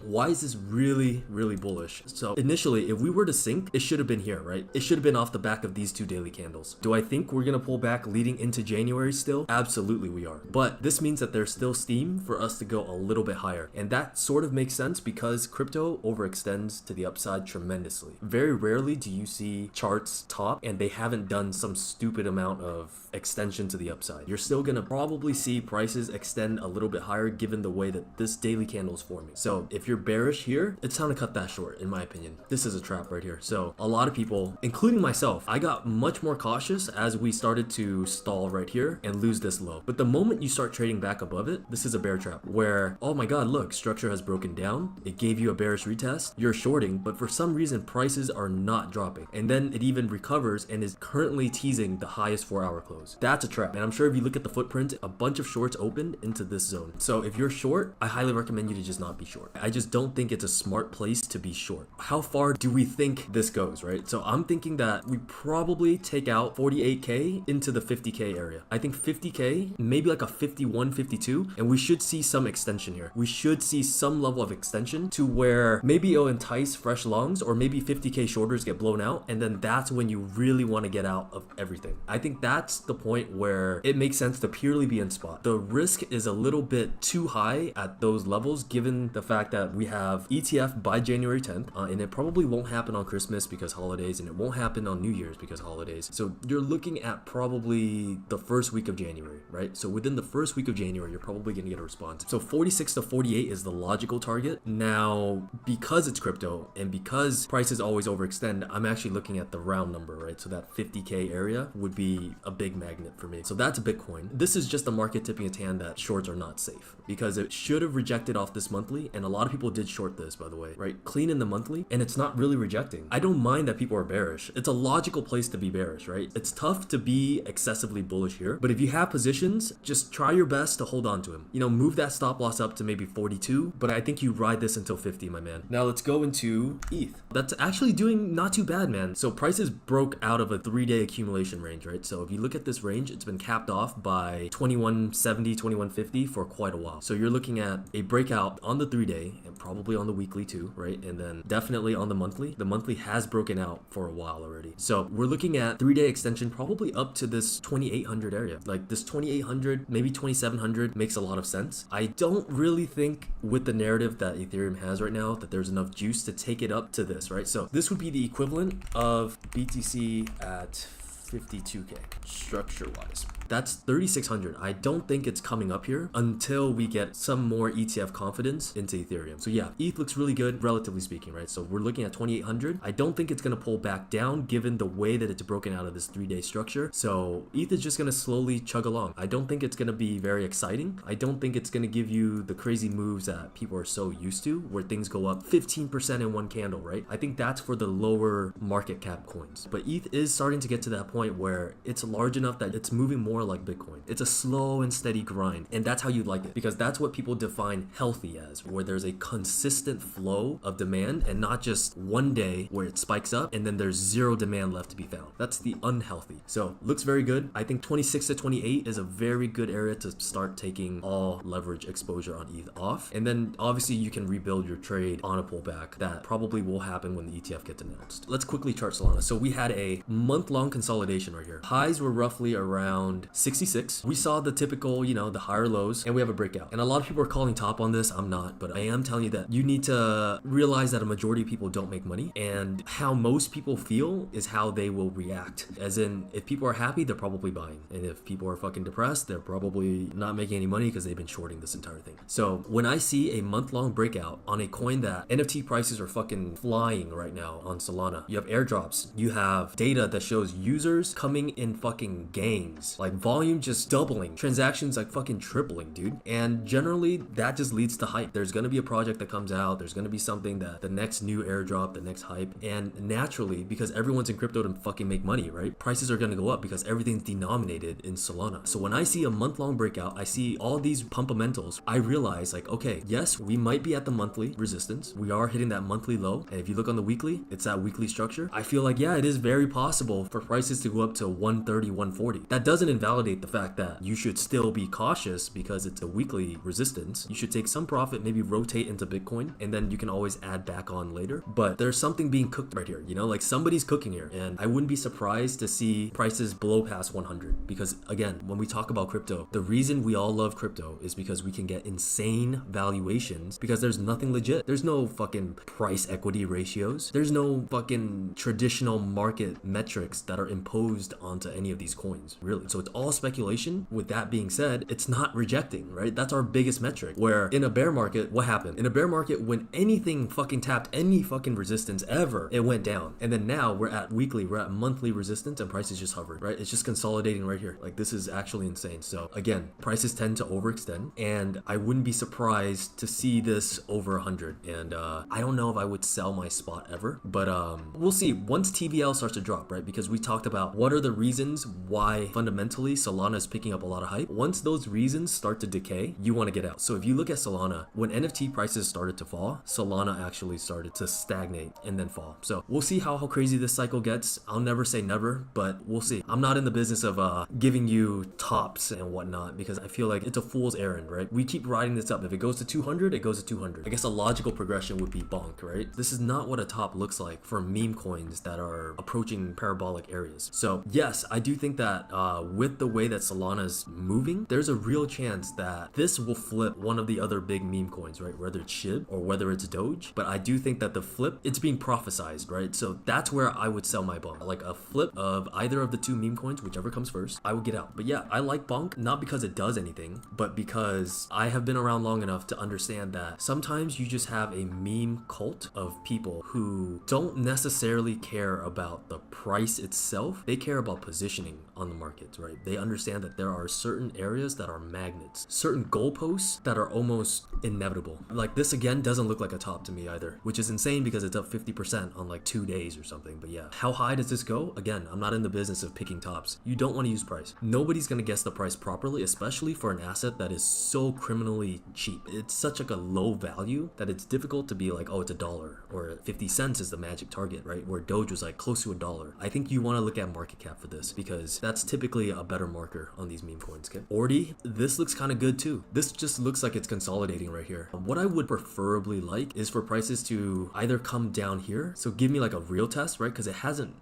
Why is this really bullish? So initially, if we were to sink, it should have been here, right? It should have been off the back of these two daily candles. Do I think we're gonna pull back leading into January still? Absolutely we are. But this means that there's still steam for us to go a little bit higher. And that sort of makes sense because crypto overextends to the upside tremendously. Very rarely do you see charts top and they haven't done some stupid amount of extension to the upside. You're still gonna probably see prices extend a little bit higher given the way that this daily candle is forming. So if you're bearish here, it's time to cut that short, in my opinion. This is a trap right here. So a lot of people, including myself, I got much more cautious as we started to stall right here and lose this low. But the moment you start trading back above it, this is a bear trap where, oh my god, look, structure has broken down. It gave you a bearish retest. You're shorting, but for some reason prices are not dropping. And then it even recovers and is currently teasing the highest 4-hour close. That's a trap. And I'm sure if you look at the footprint, a bunch of shorts opened into this zone. So if you're short, I highly recommend you to just not be short. I just don't think it's a smart place to be short. How far do we think this goes, right? So I'm thinking that we probably take out 48K into the 50K area. I think 50K, maybe like a 51, 52, and we should see some extension here. We should see some level of extension to where maybe it'll entice fresh longs, or maybe 50K shorters get blown out, and then that's when you really want to get out of everything. I think that's the point where it makes sense to purely be in spot. The risk is a little bit too high at those levels given the fact that we have ETF by January 10th, and it probably won't happen on Christmas because holidays, and it won't happen on New Year's because holidays. So you're looking at probably the first week of January, right? So within the first week of January, you're probably going to get a response. So 46 to 48 is the logical target. Now, because it's crypto and because prices always overextend, I'm actually looking at the round number, right? So that 50K area would be a big magnet for me. So that's Bitcoin. This is just the market tipping its hand that shorts are not safe because it should have rejected off this monthly, and a lot of people did short this, by the way, right? Clean in the monthly, and it's not really rejecting. I don't mind that people are bearish. It's a logical place to be bearish, right? It's tough to be excessively bullish here, but if you have positions, just try your best to hold on to them. You know, move that stop loss up to maybe 42, but I think you ride this until 50, my man. Now let's go into ETH. That's actually doing not too bad, man. So prices broke out of a 3-day accumulation range, right? So if you look at this range, it's been capped off by 2170, 2150 for quite a while. So you're looking at a breakout on the 3-day and probably on the weekly too, right? And then definitely on the monthly. The monthly has broken out for a while already. So we're looking at 3-day extension probably up to this 2800 area. Like this 2800, maybe 2700 makes a lot of sense. I don't really think with the narrative that Ethereum has right now that there's enough juice to take it up to this, right? So this would be the equivalent of BTC at 52K structure wise. That's 3,600. I don't think it's coming up here until we get some more ETF confidence into Ethereum. So yeah, ETH looks really good, relatively speaking, right? So we're looking at 2,800. I don't think it's going to pull back down given the way that it's broken out of this 3-day structure. So ETH is just going to slowly chug along. I don't think it's going to be very exciting. I don't think it's going to give you the crazy moves that people are so used to where things go up 15% in one candle, right? I think that's for the lower market cap coins. But ETH is starting to get to that point where it's large enough that it's moving more like Bitcoin. It's a slow and steady grind, and that's how you like it because that's what people define healthy as, where there's a consistent flow of demand and not just one day where it spikes up and then there's zero demand left to be found. That's the unhealthy. So looks very good. I think 26 to 28 is a very good area to start taking all leverage exposure on ETH off, and then obviously you can rebuild your trade on a pullback. That probably will happen when the ETF gets announced. Let's quickly chart Solana. So we had a month-long consolidation right here. Highs were roughly around 66. We saw the typical, you know, the higher lows, and we have a breakout. And a lot of people are calling top on this. I'm not, but I am telling you that you need to realize that a majority of people don't make money, and how most people feel is how they will react. As in, if people are happy, they're probably buying. And if people are fucking depressed, they're probably not making any money because they've been shorting this entire thing. So when I see a month-long breakout on a coin that NFT prices are fucking flying right now on Solana, you have airdrops, you have data that shows users coming in fucking gangs, like volume just doubling, transactions like fucking tripling, dude. And generally that just leads to hype. There's gonna be a project that comes out, there's gonna be something that the next new airdrop, the next hype, and naturally, because everyone's in crypto to fucking make money, right? Prices are gonna go up because everything's denominated in Solana. So when I see a month-long breakout, I see all these pumpamentals, I realize like, okay, yes, we might be at the monthly resistance. We are hitting that monthly low. And if you look on the weekly, it's that weekly structure. I feel like, yeah, it is very possible for prices to go up to 130, 140. That doesn't invalidate the fact that you should still be cautious because it's a weekly resistance. You should take some profit, maybe rotate into Bitcoin, and then you can always add back on later. But there's something being cooked right here, you know, like somebody's cooking here, and I wouldn't be surprised to see prices blow past 100, because again, when we talk about crypto, the reason we all love crypto is because we can get insane valuations, because there's nothing legit. There's no fucking price equity ratios. There's no fucking traditional market metrics that are imposed onto any of these coins, really. So it's all speculation. With that being said, it's not rejecting, right? That's our biggest metric. Where in a bear market, what happened? In a bear market, when anything fucking tapped any fucking resistance ever, it went down. And then now we're at weekly, we're at monthly resistance, and prices just hovered, right? It's just consolidating right here. Like, this is actually insane. So again, prices tend to overextend, and I wouldn't be surprised to see this over 100. And I don't know if I would sell my spot ever, but we'll see once TVL starts to drop, right? Because we talked about what are the reasons why fundamentally Solana is picking up a lot of hype. Once those reasons start to decay, you want to get out. So if you look at Solana, when NFT prices started to fall, Solana actually started to stagnate and then fall. So we'll see how crazy this cycle gets. I'll never say never, but we'll see. I'm not in the business of giving you tops and whatnot, because I feel like it's a fool's errand, right? We keep riding this up. If it goes to 200, it goes to 200. I guess a logical progression would be BONK, right? This is not what a top looks like for meme coins that are approaching parabolic areas. So yes, I do think that with the way that Solana is moving, there's a real chance that this will flip one of the other big meme coins, right? Whether it's SHIB or whether it's Doge. But I do think that the flip, it's being prophesized, right? So that's where I would sell my BONK. Like a flip of either of the two meme coins, whichever comes first, I would get out. But yeah, I like BONK, not because it does anything, but because I have been around long enough to understand that sometimes you just have a meme cult of people who don't necessarily care about the price itself. They care about positioning on the markets, right? They understand that there are certain areas that are magnets, certain goalposts that are almost inevitable. Like this again doesn't look like a top to me either, which is insane because it's up 50% on like 2 days or something. But yeah, how high does this go? Again, I'm not in the business of picking tops. You don't want to use price. Nobody's going to guess the price properly, especially for an asset that is so criminally cheap. It's such like a low value that it's difficult to be like, oh, it's $1 or 50 cents is the magic target, right? Where Doge was like close to $1. I think you want to look at market cap for this because that's typically a better marker on these meme coins. Okay, ORDI, this looks kind of good too. This just looks like it's consolidating right here. What I would preferably like is for prices to either come down here, so give me like a real test, right? Because it hasn't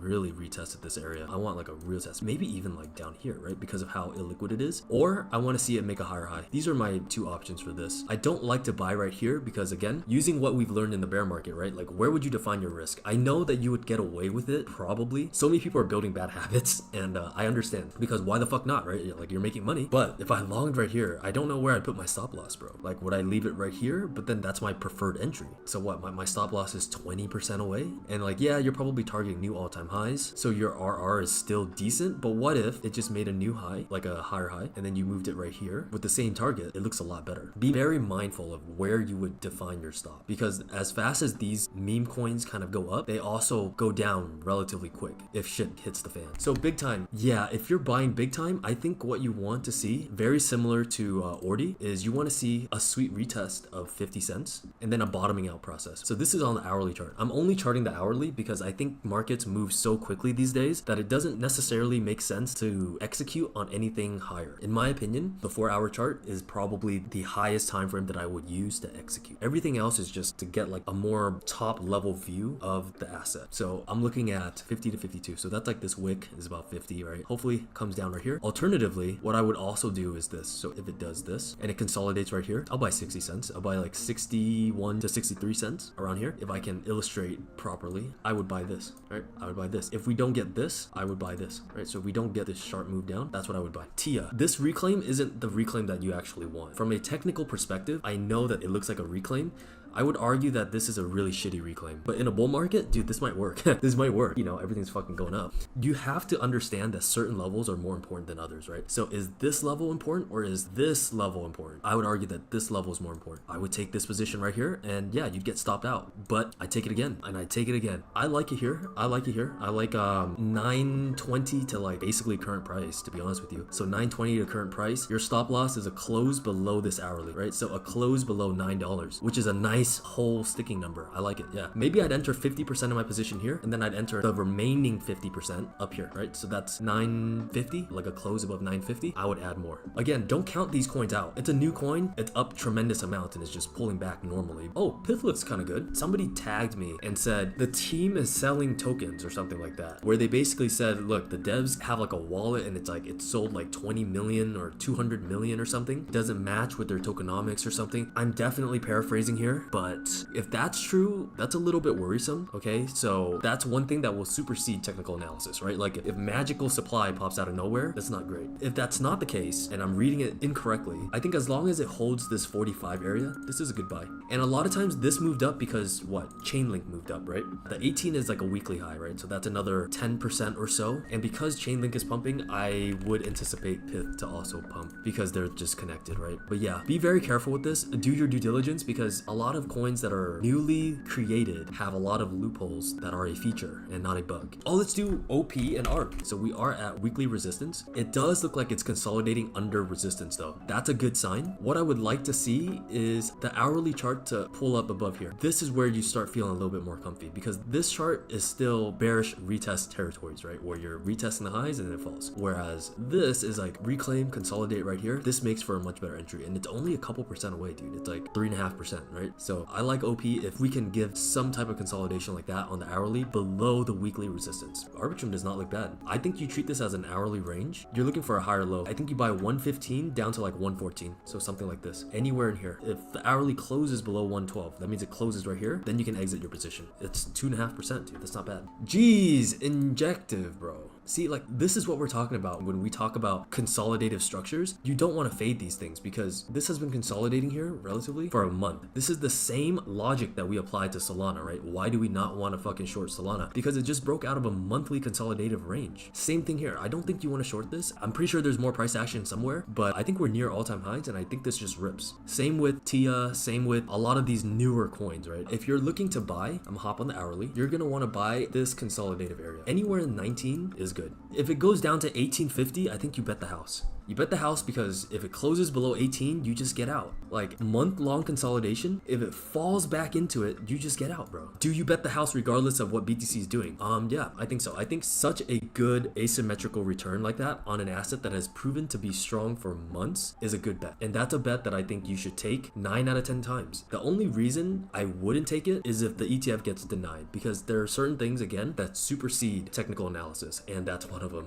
really retested this area. I want like a real test, maybe even like down here, right? Because of how illiquid it is. Or I want to see it make a higher high. These are my two options for this. I don't like to buy right here because again, using what we've learned in the bear market, right? Like where would you define your risk? I know that you would get away with it probably. So many people are building bad habits, and I understand, because why the fuck not, right? Like you're making money. But if I longed right here, I don't know where I'd put my stop loss, bro. Like would I leave it right here? But then that's my preferred entry. So what, my stop loss is 20% away, and like yeah, you're probably targeting new all-time highs, so your RR is still decent. But what if it just made a new high, like a higher high, and then you moved it right here with the same target? It looks a lot better. Be very mindful of where you would define your stop, because as fast as these meme coins kind of go up, they also go down relatively quick if shit hits the fan. So BIGTIME, yeah, if you're buying BIGTIME, I think what you want to see, very similar to ORDI, is you want to see a sweet retest of 50 cents and then a bottoming out process. So this is on the hourly chart. I'm only charting the hourly because I think markets move so quickly these days that it doesn't necessarily make sense to execute on anything higher. In my opinion, the 4-hour chart is probably the highest time frame that I would use to execute. Everything else is just to get like a more top level view of the asset. So I'm looking at 50 to 52. So that's like this wick is about 50, right? Hopefully comes down right here. Alternatively, what I would also do is this. So if it does this and it consolidates right here, I'll buy 60 cents. I'll buy like 61 to 63 cents around here. If I can illustrate properly, I would buy this, right? I would buy this. If we don't get this, I would buy this, right? So if we don't get this sharp move down, that's what I would buy. TIA, this reclaim isn't the reclaim that you actually want. From a technical perspective, I know that it looks like a reclaim. I would argue that this is a really shitty reclaim, but in a bull market, dude, this might work. This might work. You know, everything's fucking going up. You have to understand that certain levels are more important than others, right? So is this level important or is this level important? I would argue that this level is more important. I would take this position right here and yeah, you'd get stopped out, but I take it again and I take it again. I like it here. I like it here. I like 920 to like basically current price, to be honest with you. So 920 to current price, your stop loss is a close below this hourly, right? So a close below $9, which is a 9 nice whole sticking number. I like it. Yeah, maybe I'd enter 50% of my position here, and then I'd enter the remaining 50% up here, right? So that's 950, like a close above 950. I would add more. Again, don't count these coins out. It's a new coin. It's up tremendous amount and it's just pulling back normally. Oh, PYTH looks kind of good. Somebody tagged me and said the team is selling tokens or something like that, where they basically said, look, the devs have like a wallet and it's like it's sold like 20 million or 200 million or something. It doesn't match with their tokenomics or something. I'm definitely paraphrasing here, but if that's true, that's a little bit worrisome. Okay, so that's one thing that will supersede technical analysis, right? Like if magical supply pops out of nowhere, that's not great. If that's not the case and I'm reading it incorrectly, I think as long as it holds this 45 area, this is a good buy. And a lot of times this moved up because what? Chainlink moved up, right? The 18 is like a weekly high, right? So that's another 10% or so. And because Chainlink is pumping, I would anticipate PYTH to also pump because they're just connected, right? But yeah, be very careful with this. Do your due diligence because a lot of coins that are newly created have a lot of loopholes that are a feature and not a bug. Oh, let's do OP and ARC. So we are at weekly resistance. It does look like it's consolidating under resistance though. That's a good sign. What I would like to see is the hourly chart to pull up above here. This is where you start feeling a little bit more comfy because this chart is still bearish retest territories, right? Where you're retesting the highs and then it falls. Whereas this is like reclaim, consolidate right here. This makes for a much better entry and it's only a couple percent away, dude. It's like 3.5%, right? So I like OP if we can give some type of consolidation like that on the hourly below the weekly resistance. Arbitrum does not look bad. I think you treat this as an hourly range. You're looking for a higher low. I think you buy 115 down to like 114. So something like this, anywhere in here. If the hourly closes below 112, that means it closes right here. Then you can exit your position. It's 2.5%, dude. That's not bad. Jeez, Injective, bro. See, like this is what we're talking about when we talk about consolidative structures. You don't want to fade these things because this has been consolidating here relatively for a month. This is the same logic that we applied to Solana, right? Why do we not want to fucking short Solana? Because it just broke out of a monthly consolidative range. Same thing here. I don't think you want to short this. I'm pretty sure there's more price action somewhere, but I think we're near all-time highs and I think this just rips. Same with TIA, same with a lot of these newer coins, right? If you're looking to buy, I'm gonna hop on the hourly, you're gonna want to buy this consolidative area. Anywhere in 19 is good. If it goes down to 1850, I think you bet the house. You bet the house because if it closes below 18, you just get out. Like month-long consolidation, if it falls back into it, you just get out, bro. Do you bet the house regardless of what BTC is doing? Yeah, I think so. I think such a good asymmetrical return like that on an asset that has proven to be strong for months is a good bet. And that's a bet that I think you should take 9 out of 10 times. The only reason I wouldn't take it is if the ETF gets denied because there are certain things, again, that supersede technical analysis, and that's one of them.